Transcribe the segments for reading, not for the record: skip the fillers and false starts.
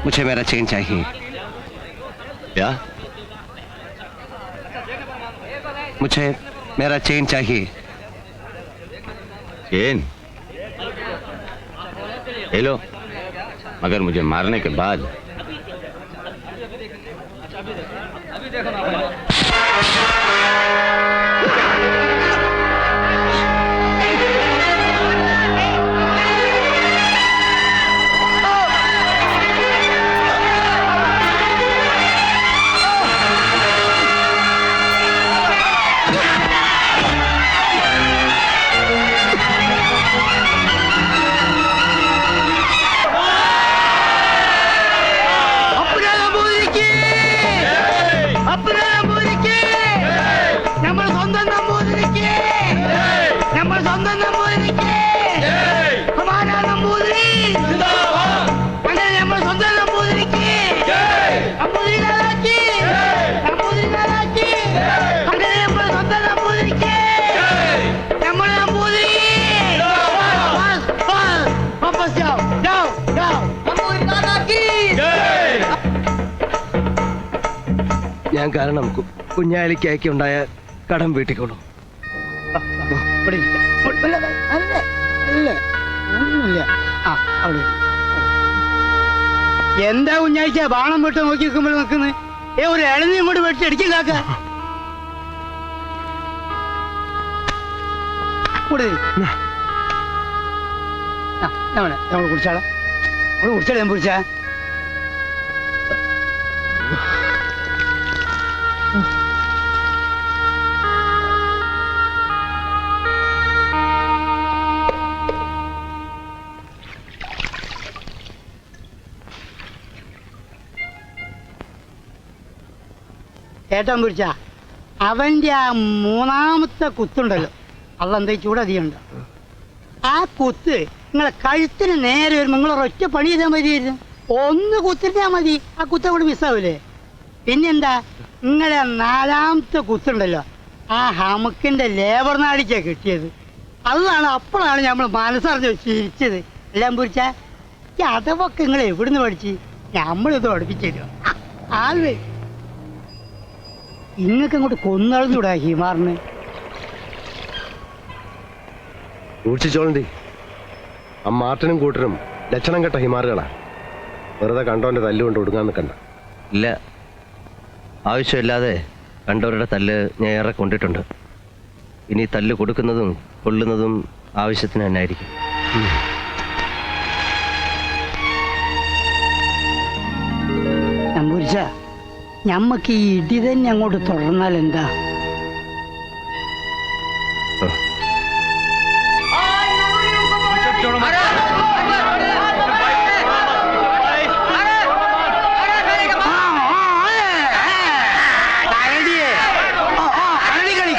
मुझे मेरा चेन चाहिए। क्या? मुझे मेरा चेन चाहिए। चेन? ले लो, मगर मुझे मारने के बाद। ഞാൻ കാരണം കുഞ്ഞാലിക്കായിക്കുണ്ടായ കടം വീട്ടിക്കൊള്ളു. എന്താ കുഞ്ഞാഴ്ച ബാണം വിട്ട് നോക്കി നിൽക്കുമ്പോൾ നിൽക്കുന്നത്? ഒരു ഇളഞ്ഞി ഇങ്ങോട്ട് വെട്ടി അടിക്കും കാക്ക. നമ്മൾ കുടിച്ചാളാ, നമ്മൾ കുടിച്ചാളെ ഞാൻ കുടിച്ചാ. ഏട്ടൻ പിടിച്ച അവന്റെ ആ മൂന്നാമത്തെ കുത്തുണ്ടല്ലോ, അതെന്താ ചൂടധികമുണ്ട്. ആ കുത്ത് നിങ്ങളെ കഴുത്തിന് നേരെ വരുമ്പോൾ നിങ്ങൾ ഒറ്റ പണി ചെയ്താൽ മതിയായിരുന്നു. ഒന്ന് കുത്തിട്ടാൽ മതി, ആ കുത്ത് അവിടെ മിസ്സാവൂലേ. പിന്നെന്താ, നിങ്ങളെ നാലാമത്തെ കുത്തുണ്ടല്ലോ, ആ ഹമുക്കിന്റെ ലേബർ നാടിക്കാ കിട്ടിയത്. അതാണ് അപ്പോഴാണ് നമ്മൾ മനസ്സറിഞ്ഞ് ചിരിച്ചത്. എല്ലാം പിടിച്ച അതൊക്കെ നിങ്ങൾ എവിടുന്ന് പഠിച്ച് നമ്മളിത് പഠിപ്പിച്ചല്ലോ. ആള് ഇങ്ങക്ക് അങ്ങോട്ട് കൊന്നളഞ്ഞൂടാ ഹിമാറിന്. സൂക്ഷിച്ചോളണ്ടി, ആ മാർട്ടിനും കൂട്ടരും ലക്ഷണം കെട്ട ഹിമാറുകളാ. വെറുതെ കണ്ടോന്റെ തല്ലുകൊണ്ട് ഒടുങ്ങാൻ നിൽക്കണ്ട. ഇല്ല, ആവശ്യമില്ലാതെ കണ്ടവരുടെ തല്ല് ഞാൻ ഏറെ കൊണ്ടിട്ടുണ്ട്. ഇനി തല്ല് കൊടുക്കുന്നതും കൊള്ളുന്നതും ആവശ്യത്തിന് തന്നെ ആയിരിക്കും. നമ്പൂരിച്ച, ഞമ്മക്ക് ഈ ഇടി തന്നെ അങ്ങോട്ട് തുടർന്നാൽ എന്താ?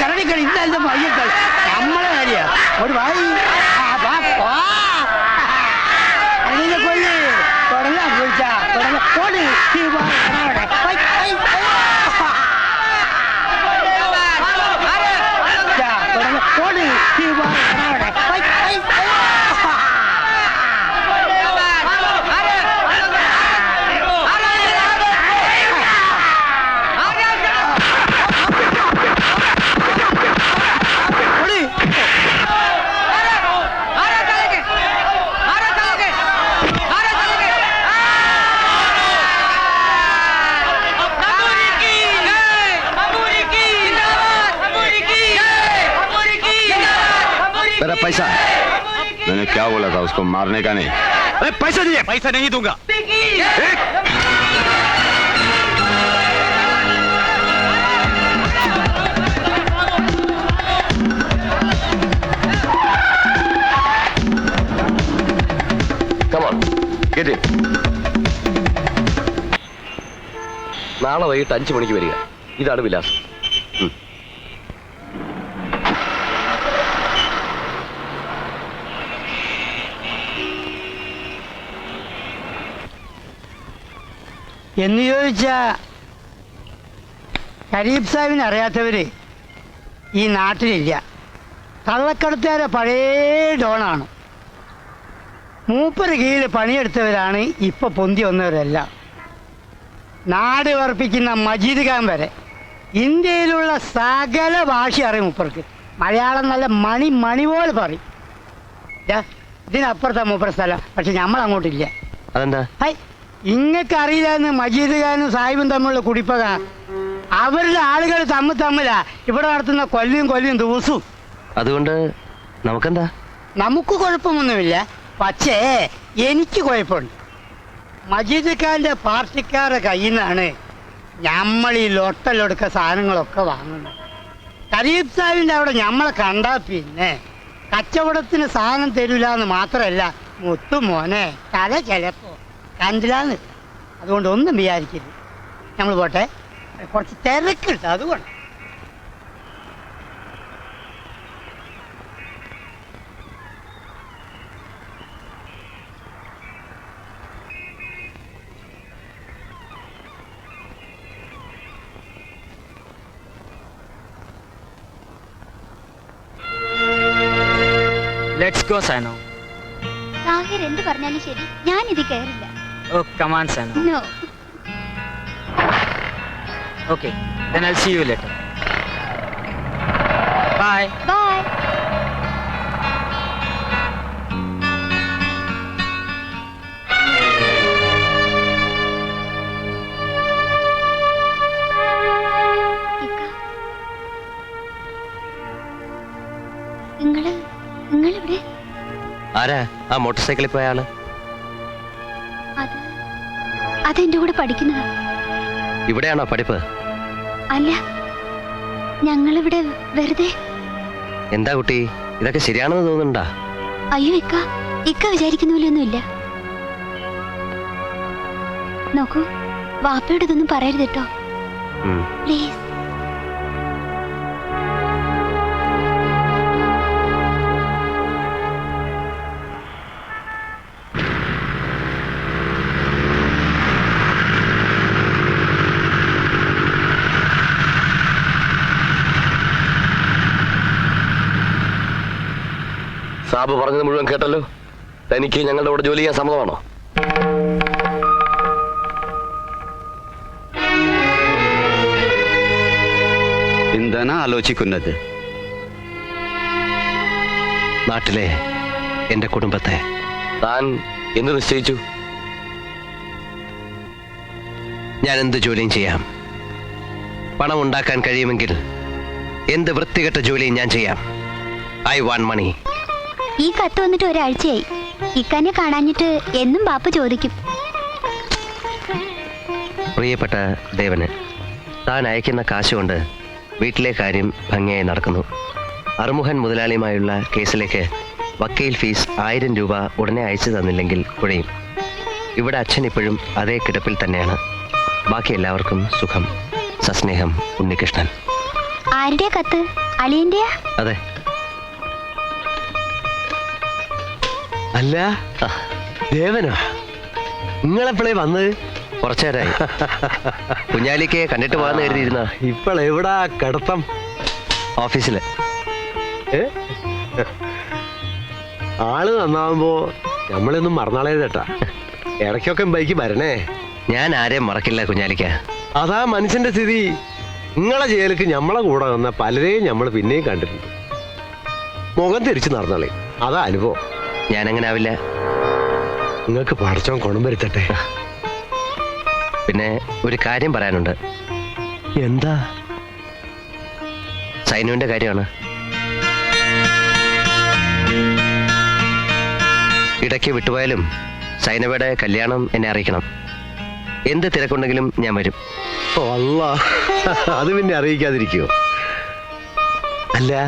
കരടിക്കളി ഇന്നത്തെ മയ്യക്കളി നമ്മളെ കാര്യ ഒരു ഭായി കൊല്ലി തുടങ്ങാൻ വിളിച്ച തുടങ്ങി. मेरा पैसा। मैंने क्या बोला था उसको मारने का नहीं? पैसा दिए। पैसा नहीं दूंगा। Come on, get in. നാളെ വൈകിട്ട് 5 മണിക്ക് വരിക. ഇതാണ് വിലാസം. എന്ന് ചോദിച്ചാ കരീബ് സാഹിബിനെ അറിയാത്തവര് ഈ നാട്ടിലില്ല. കള്ളക്കടത്തുകാരെ പഴയ ഡോണാണ്. മൂപ്പര് കീഴിൽ പണിയെടുത്തവരാണ് ഇപ്പൊ പൊന്തി വന്നവരെല്ലാം. നാട് വർപ്പിക്കുന്ന മജീദ് ഖാൻ വരെ ഇന്ത്യയിലുള്ള സകല ഭാഷ അറിയും മൂപ്പർക്ക്. മലയാളം നല്ല മണി പോലെ പറയും. ഇതിനപ്പുറത്താ മൂപ്പര സ്ഥലം, പക്ഷെ നമ്മളങ്ങോട്ടില്ല. അതെന്താ? ഹൈ, ഇങ്ങക്ക് അറിയില്ലെന്ന് മജീദ് ഖാനും സാഹിബും തമ്മിലുള്ള കുടിപ്പക. അവരുടെ ആളുകൾ തമ്മിലാ ഇവിടെ നടത്തുന്ന കൊല്ലിയും ദിവസവും. അതുകൊണ്ട് നമുക്കെന്താ? നമുക്ക് കുഴപ്പമൊന്നുമില്ല, പക്ഷേ എനിക്ക് കുഴപ്പമുണ്ട്. മജീദ് ഖാന്റെ പാർട്ടിക്കാരുടെ കയ്യിൽ നിന്നാണ് നമ്മൾ ഈ ലൊട്ടലൊടുക്ക സാധനങ്ങളൊക്കെ വാങ്ങുന്നത്. കരീബ് സാഹിബിന്റെ അവിടെ നമ്മളെ കണ്ടാ പിന്നെ കച്ചവടത്തിന് സാധനം തരൂല എന്ന് മാത്രമല്ല, മുത്തുമോനെ തല ചിലപ്പോ കണ്ടില്ലാന്ന്. അതുകൊണ്ട് ഒന്നും വിചാരിക്കരുത്. നമ്മൾ പോട്ടെ, കുറച്ച് തിരക്കുണ്ട് അതുകൊണ്ട്. Let's go സാനോ. താഹിർ എന്ത് പറഞ്ഞാലും ശരി, ഞാൻ ഇത് കയറില്ല. ഓ കം ഓൺ സാനോ. No. Okay, then I'll see you later. Bye. Bye. നിങ്ങളിവിടെ? ആരാ ആ മോട്ടോർ സൈക്കിളിൽ പോയ ആള്? അതെന്റെ കൂടെ പഠിക്കുന്നതാ. ഇവിടെയാണോ പഠിപ്പ്? അല്ല, ഞങ്ങളിവിടെ വെറുതെ. എന്താ കുട്ടി, ഇതൊക്കെ ശരിയാണെന്ന് തോന്നുന്നുണ്ടാ? അയ്യോ ഇക്ക വിചാരിക്കുന്ന പോലെയൊന്നുമില്ല. നോക്കൂ, വാപ്പയോട് ഇതൊന്നും പറയരുത് കേട്ടോ, പ്ലീസ്. സാബ് പറഞ്ഞത് മുഴുവൻ കേട്ടല്ലോ. തനിക്ക് ഞങ്ങളുടെ കൂടെ ജോലി ചെയ്യാൻ സമ്മതമാണോ? എന്താണ് ആലോചിക്കുന്നത്? നാട്ടിലെ എന്റെ കുടുംബത്തെ. താൻ എന്ത് നിശ്ചയിച്ചു? ഞാൻ എന്ത് ജോലിയും ചെയ്യാം. പണം ഉണ്ടാക്കാൻ കഴിയുമെങ്കിൽ എന്ത് വൃത്തികെട്ട ജോലിയും ഞാൻ ചെയ്യാം. ഐ വാണ്ട് മണി. ഈ കത്ത് വന്നിട്ട് ഒരാഴ്ചയായി. ഇക്കാനെ കാണാഞ്ഞിട്ട് എന്നും ബാപ്പ ചോദിക്കും. പ്രിയപ്പെട്ട ദേവന്, താൻ അയക്കുന്ന കാശ് കൊണ്ട് വീട്ടിലെ കാര്യം ഭംഗിയായി നടക്കുന്നു. അറുമുഖൻ മുതലാളിയുമായുള്ള കേസിലേക്ക് വക്കീൽ ഫീസ് 1000 രൂപ ഉടനെ അയച്ചു തന്നില്ലെങ്കിൽ കുഴയും. ഇവിടെ അച്ഛൻ ഇപ്പോഴും അതേ കിടപ്പിൽ തന്നെയാണ്. ബാക്കി എല്ലാവർക്കും സുഖം. സസ്നേഹം, ഉണ്ണികൃഷ്ണൻ. ആരുടെ കത്ത്? അളിയന്റെയാ? അതെ. അല്ല, ദേവനോ? നിങ്ങളെപ്പോഴേ വന്നത്? കുറച്ചേരായി. കുഞ്ഞാലിക്ക് കണ്ടിട്ട് പോകാന്ന് കരുതിയിരുന്ന. ഇപ്പോൾ എവിടാ കിടത്തം? ഓഫീസില്. ആള് നന്നാവുമ്പോ നമ്മളൊന്നും മറന്നാളേ ചേട്ടാ. ഇടയ്ക്കൊക്കെ ബൈക്ക് വരണേ. ഞാൻ ആരെയും മറക്കില്ല കുഞ്ഞാലിക്ക. അതാ മനുഷ്യന്റെ സ്ഥിതി. നിങ്ങളെ ജയിലിക്ക് ഞമ്മളെ കൂടെ വന്ന പലരെയും നമ്മൾ പിന്നെയും കണ്ടിട്ടുണ്ട്. മുഖം തിരിച്ചു നടന്നാളേ, അതാ അനുഭവം. ഞാനങ്ങനെ ആവില്ല. നിങ്ങൾക്ക് പഠിച്ചോ ഗുണം വരുത്തട്ടെ. പിന്നെ ഒരു കാര്യം പറയാനുണ്ട്. എന്താ? സൈനുവിന്റെ കാര്യമാണ്. ഇടയ്ക്ക് വിട്ടുപോയാലും സൈനവയുടെ കല്യാണം എന്നെ അറിയിക്കണം. എന്ത് തിരക്കുണ്ടെങ്കിലും ഞാൻ വരും. ഓ അല്ലാ, അത് പിന്നെ അറിയിക്കാതിരിക്കുവോ? അല്ല,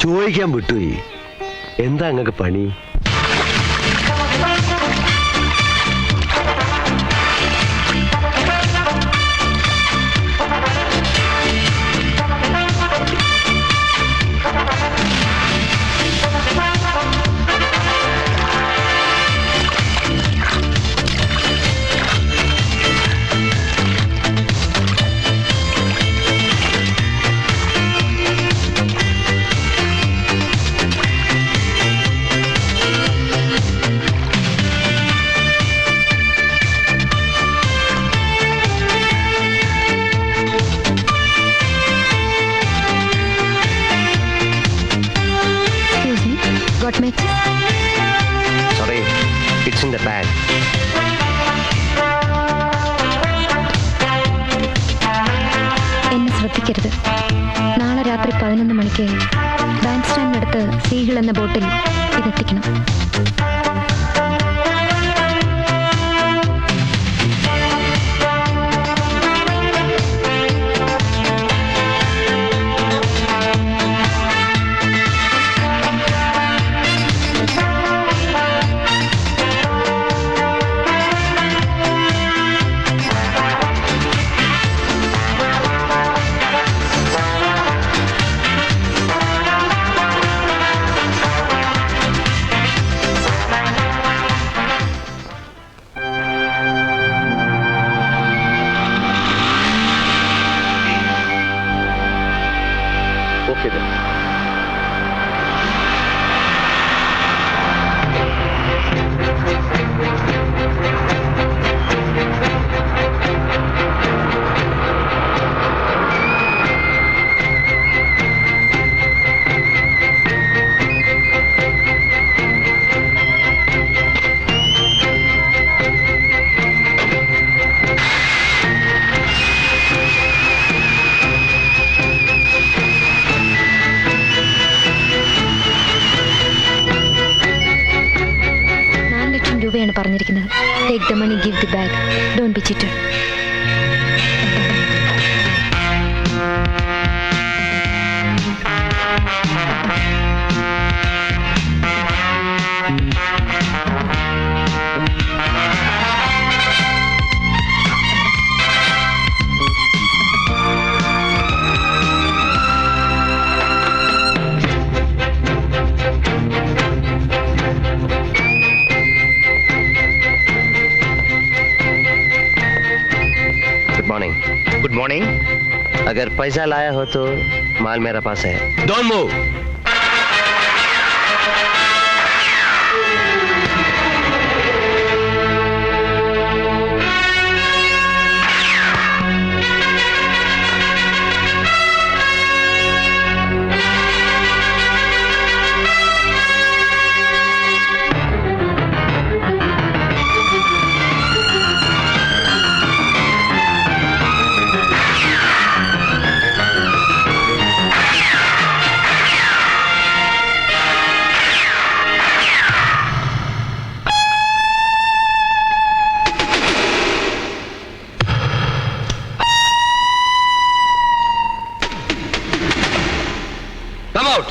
ചോദിക്കാൻ വിട്ടുപോയി. എന്താ നിങ്ങൾക്ക് പണി? വൈകിക്കരുത്. നാളെ രാത്രി 11 മണിക്ക് ബാൻഡ് സ്റ്റാൻഡിനടുത്ത് സീഗിൾ എന്ന ബോട്ടിൽ ഇതെത്തിക്കണം. Okay then. രൂപയാണ് പറഞ്ഞിരിക്കുന്നത്. Take the money, give the bag, don't be cheated. Good morning. अगर पैसा लाया हो तो माल मेरा पास है. Don't move. Come out.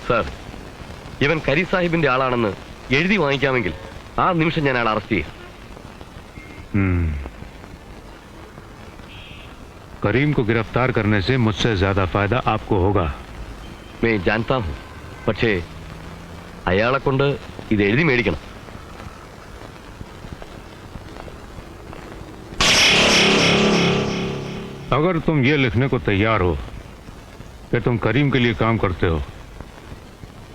Sir, ഇവൻ കരി സാഹിബിന്റെ ആളാണെന്ന് എഴുതി വാങ്ങിക്കാമെങ്കിൽ ആ നിമിഷം ഞാൻ അയാളെ അറസ്റ്റ് ചെയ്യാം. करीम को गिरफ्तार करने से मुझसे ज्यादा फायदा आपको होगा. मैं जानता हूं, പക്ഷേ അയാളെ കൊണ്ട് ഇത് എഴുതി മേടിക്കണം. अगर तुम ये लिखने को तैयार हो कि तुम करीम के लिए काम करते हो,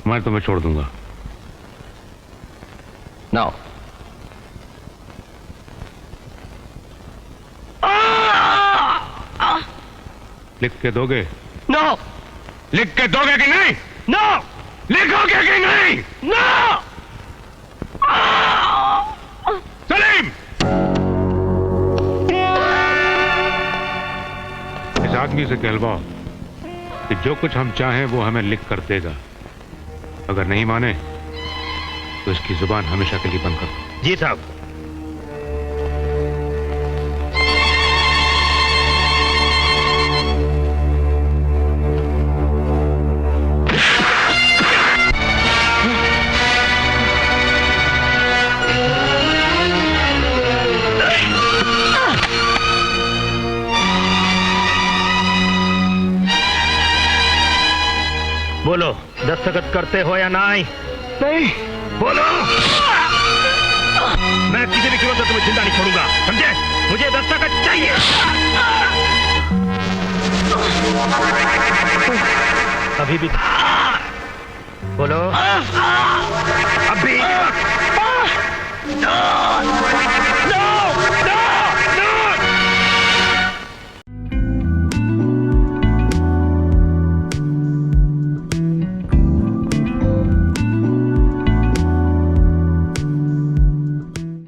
मैं तुम्हें छोड़ दूंगा. Now. लिख के दोगे? No. लिख के दोगे कि नहीं? No. लिखोगे कि नहीं? No. सलीम, इस आदमी से कहलवाओ कि जो कुछ हम चाहें वो हमें लिख कर देगा. अगर नहीं माने तो इसकी जुबान हमेशा के लिए बंद कर दो. जी साहब. दस्तखत करते हो या नहीं? नहीं। बोलो। मैं किसी भी कीमत पर तुम्हें जिंदा नहीं छोड़ूंगा, समझे? मुझे दस्तखत चाहिए। अभी भी बोलो। अभी